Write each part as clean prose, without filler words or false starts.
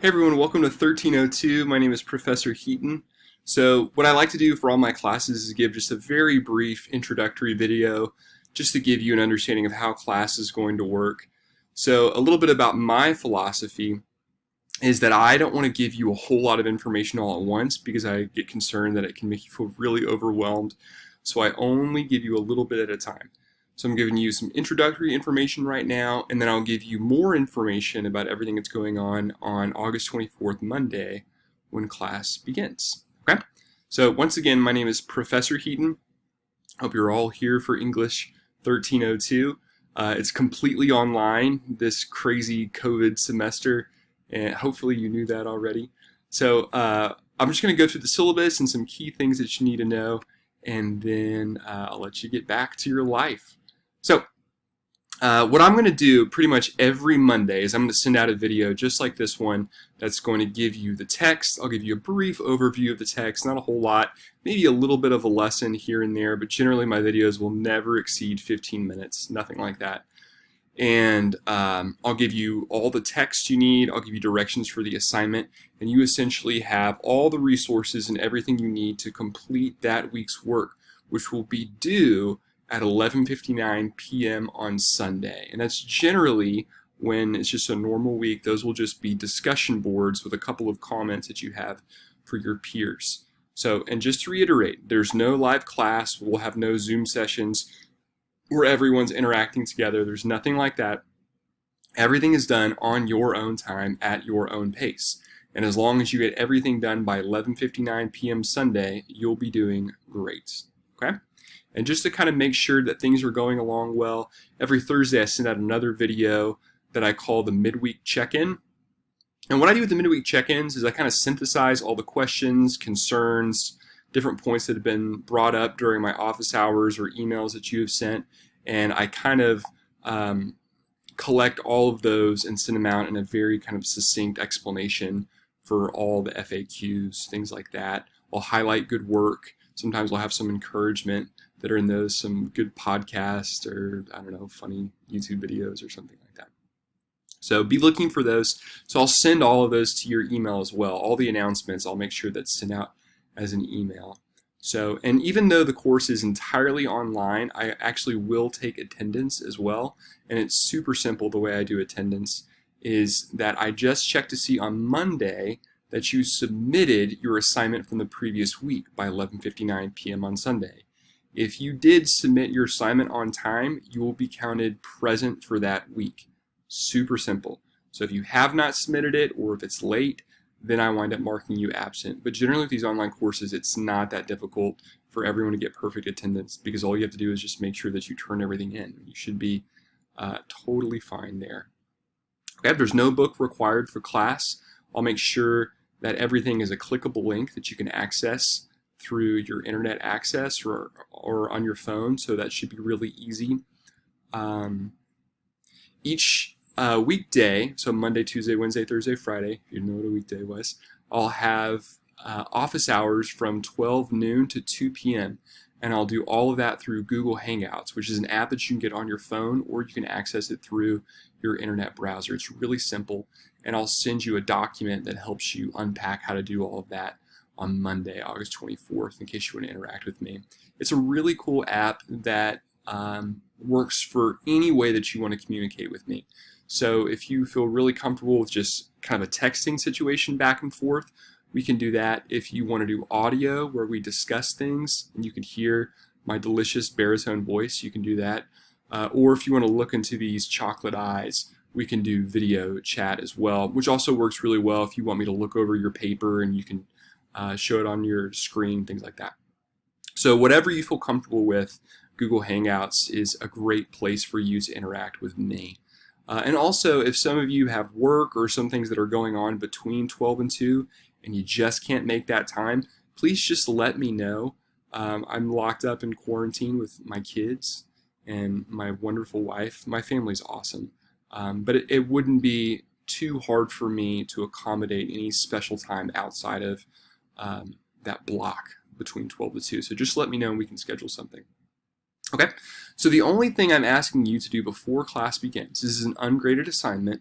Hey everyone, welcome to 1302. My name is Professor Heaton. So what I like to do for all my classes is give just a very brief introductory video just to give you an understanding of how class is going to work. So a little bit about my philosophy is that I don't want to give you a whole lot of information all at once because I get concerned that it can make you feel really overwhelmed. So I only give you a little bit at a time. So I'm giving you some introductory information right now, and then I'll give you more information about everything that's going on August 24th, Monday, when class begins. Okay? So once again, my name is Professor Heaton. Hope you're all here for English 1302. It's completely online this crazy COVID semester, and hopefully you knew that already. So I'm just going to go through the syllabus and some key things that you need to know, and then I'll let you get back to your life. So what I'm going to do pretty much every Monday is I'm going to send out a video just like this one that's going to give you the text. I'll give you a brief overview of the text, not a whole lot, maybe a little bit of a lesson here and there, but generally my videos will never exceed 15 minutes, nothing like that. And I'll give you all the text you need, I'll give you directions for the assignment, and you essentially have all the resources and everything you need to complete that week's work, which will be due at 11:59 p.m. on Sunday. And that's generally when it's just a normal week. Those will just be discussion boards with a couple of comments that you have for your peers. So, and just to reiterate, there's no live class. We'll have no Zoom sessions where everyone's interacting together. There's nothing like that. Everything is done on your own time at your own pace. And as long as you get everything done by 11:59 p.m. Sunday, you'll be doing great. Okay? And just to kind of make sure that things are going along well, every Thursday I send out another video that I call the midweek check-in. And what I do with the midweek check-ins is I kind of synthesize all the questions, concerns, different points that have been brought up during my office hours or emails that you have sent, and I kind of collect all of those and send them out in a very kind of succinct explanation for all the FAQs, things like that. I'll highlight good work. Sometimes I'll have some encouragement that are in those, some good podcasts or, I don't know, funny YouTube videos or something like that. So be looking for those. So I'll send all of those to your email as well. All the announcements, I'll make sure that's sent out as an email. So, and even though the course is entirely online, I actually will take attendance as well. And it's super simple. The way I do attendance is that I just check to see on Monday that you submitted your assignment from the previous week by 11:59 p.m. on Sunday. If you did submit your assignment on time, you will be counted present for that week. Super simple. So if you have not submitted it, or if it's late, then I wind up marking you absent. But generally with these online courses, it's not that difficult for everyone to get perfect attendance because all you have to do is just make sure that you turn everything in. You should be totally fine there. Okay, if there's no book required for class, I'll make sure that everything is a clickable link that you can access through your internet access or on your phone, so that should be really easy. Each weekday, so Monday, Tuesday, Wednesday, Thursday, Friday, you know what a weekday was, I'll have office hours from 12 noon to 2 p.m. And I'll do all of that through Google Hangouts, which is an app that you can get on your phone, or you can access it through your internet browser. It's really simple, and I'll send you a document that helps you unpack how to do all of that on Monday, August 24th, in case you want to interact with me. It's a really cool app that works for any way that you want to communicate with me. So if you feel really comfortable with just kind of a texting situation back and forth, we can do that. If you want to do audio where we discuss things and you can hear my delicious baritone voice, you can do that. Or if you want to look into these chocolate eyes, we can do video chat as well, which also works really well if you want me to look over your paper and you can show it on your screen, things like that. So whatever you feel comfortable with, Google Hangouts is a great place for you to interact with me. And also, if some of you have work or some things that are going on between 12 and 2 and you just can't make that time, please just let me know. I'm locked up in quarantine with my kids and my wonderful wife. My family's awesome. But it wouldn't be too hard for me to accommodate any special time outside of that block between 12 to 2. So just let me know and we can schedule something. Okay, so the only thing I'm asking you to do before class begins, this is an ungraded assignment.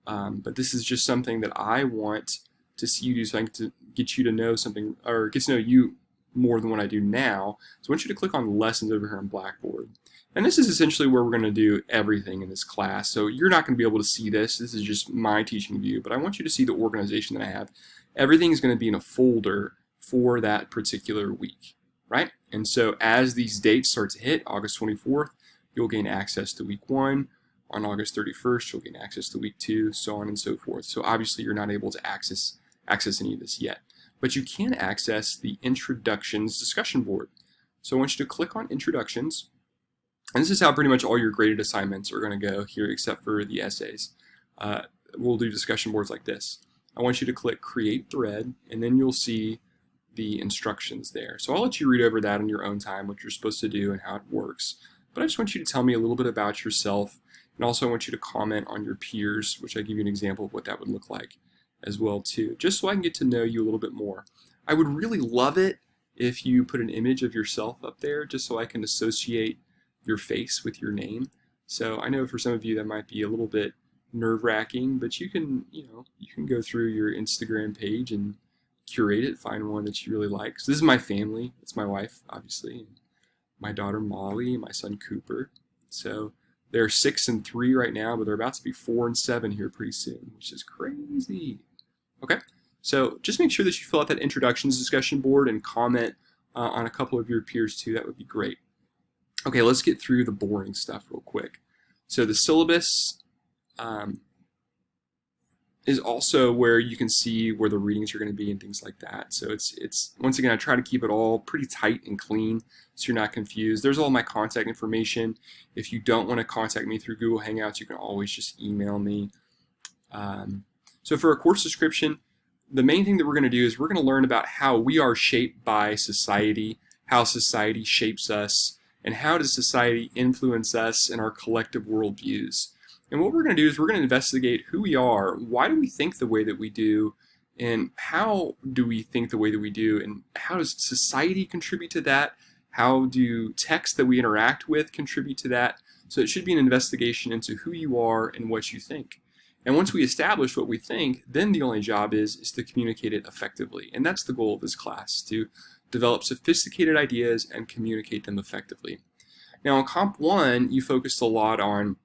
But this is just something that I want to see you do, so I can get you to know something, or get to know you more than what I do now. So I want you to click on Lessons over here on Blackboard. And this is essentially where we're going to do everything in this class. So you're not going to be able to see this. This is just my teaching view, but I want you to see the organization that I have. Everything is going to be in a folder for that particular week, right? And so as these dates start to hit, August 24th, you'll gain access to week 1. On August 31st, you'll gain access to week 2, so on and so forth. So obviously you're not able to access any of this yet. But you can access the Introductions discussion board. So I want you to click on Introductions. And this is how pretty much all your graded assignments are going to go here, except for the essays. We'll do discussion boards like this. I want you to click Create Thread, and then you'll see the instructions there. So I'll let you read over that in your own time, what you're supposed to do and how it works. But I just want you to tell me a little bit about yourself, and also I want you to comment on your peers, which I give you an example of what that would look like as well too, just so I can get to know you a little bit more. I would really love it if you put an image of yourself up there, just so I can associate your face with your name. So I know for some of you that might be a little bit nerve-wracking, but you can go through your Instagram page and curate it, find one that you really like. So this is my family. It's my wife, obviously, and my daughter Molly, and my son Cooper. So they're 6 and 3 right now, but they're about to be 4 and 7 here pretty soon, which is crazy. Okay, so just make sure that you fill out that introductions discussion board and comment on a couple of your peers too. That would be great. Okay, let's get through the boring stuff real quick. So the syllabus is also where you can see where the readings are going to be and things like that. So it's once again, I try to keep it all pretty tight and clean so you're not confused. There's all my contact information. If you don't want to contact me through Google Hangouts, you can always just email me. So for a course description, the main thing that we're going to do is we're going to learn about how we are shaped by society, how society shapes us, and how does society influence us in our collective worldviews. And what we're going to do is we're going to investigate who we are, why do we think the way that we do, and how do we think the way that we do, and how does society contribute to that? How do texts that we interact with contribute to that? So it should be an investigation into who you are and what you think. And once we establish what we think, then the only job is to communicate it effectively. And that's the goal of this class, to develop sophisticated ideas and communicate them effectively. Now in Comp 1, you focused a lot on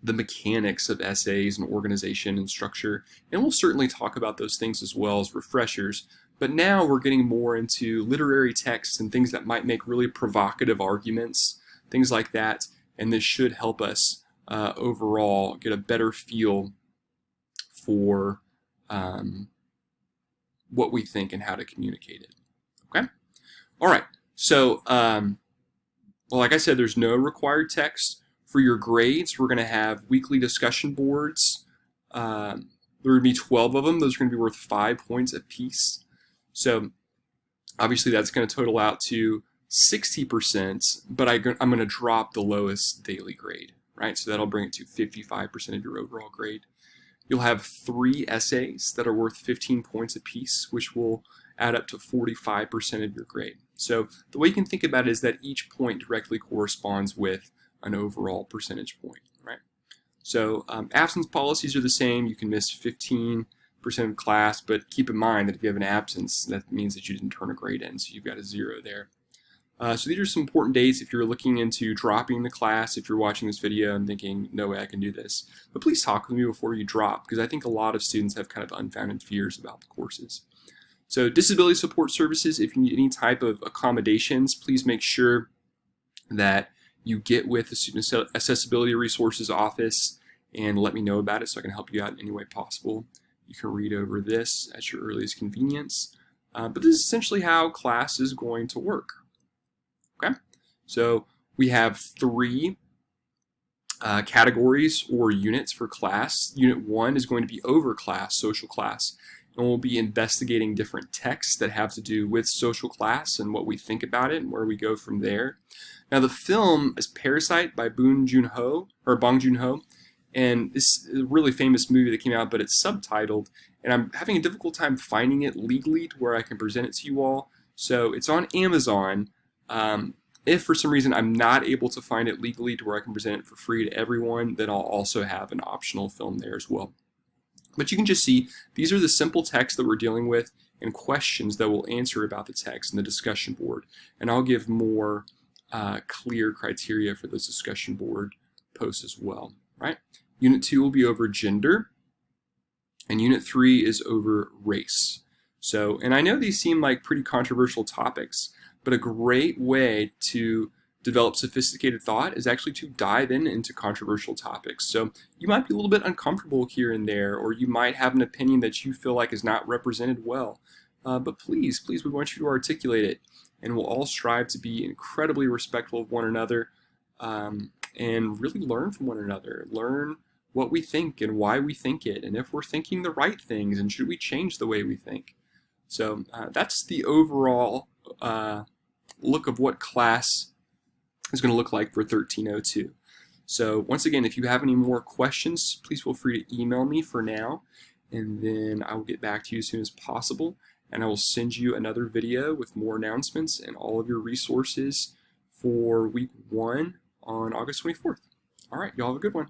the mechanics of essays and organization and structure, and we'll certainly talk about those things as well as refreshers. But now we're getting more into literary texts and things that might make really provocative arguments, things like that, and this should help us overall get a better feel for what we think and how to communicate it. Okay? All right. So, well, like I said, there's no required text. For your grades, we're going to have weekly discussion boards. There are going to be 12 of them. Those are going to be worth 5 points apiece. So obviously that's going to total out to 60%, but I'm going to drop the lowest daily grade, right? So that'll bring it to 55% of your overall grade. You'll have 3 essays that are worth 15 points apiece, which will add up to 45% of your grade. So the way you can think about it is that each point directly corresponds with an overall percentage point, right? So absence policies are the same. You can miss 15% of class, but keep in mind that if you have an absence, that means that you didn't turn a grade in, so you've got a 0 there. So these are some important dates if you're looking into dropping the class, if you're watching this video and thinking, no way I can do this. But please talk with me before you drop, because I think a lot of students have kind of unfounded fears about the courses. So disability support services, if you need any type of accommodations, please make sure that you get with the Student Accessibility Resources Office and let me know about it so I can help you out in any way possible. You can read over this at your earliest convenience. But this is essentially how class is going to work. Okay, so we have 3 categories or units for class. Unit 1 is going to be over class, social class, and we'll be investigating different texts that have to do with social class and what we think about it and where we go from there. Now the film is Parasite by Bong Joon-ho, and this is a really famous movie that came out, but it's subtitled, and I'm having a difficult time finding it legally to where I can present it to you all. So it's on Amazon. If for some reason I'm not able to find it legally to where I can present it for free to everyone, then I'll also have an optional film there as well. But you can just see these are the simple texts that we're dealing with and questions that we'll answer about the text in the discussion board. And I'll give more clear criteria for those discussion board posts as well, right? Unit 2 will be over gender, and Unit 3 is over race. So, and I know these seem like pretty controversial topics, but a great way to develop sophisticated thought is actually to dive into controversial topics. So you might be a little bit uncomfortable here and there, or you might have an opinion that you feel like is not represented well. But please, we want you to articulate it, and we'll all strive to be incredibly respectful of one another and really learn from one another. Learn what we think and why we think it, and if we're thinking the right things, and should we change the way we think. So that's the overall look of what class is going to look like for 1302. So once again, if you have any more questions, please feel free to email me for now, and then I will get back to you as soon as possible, and I will send you another video with more announcements and all of your resources for week 1 on August 24th. All right, y'all have a good one.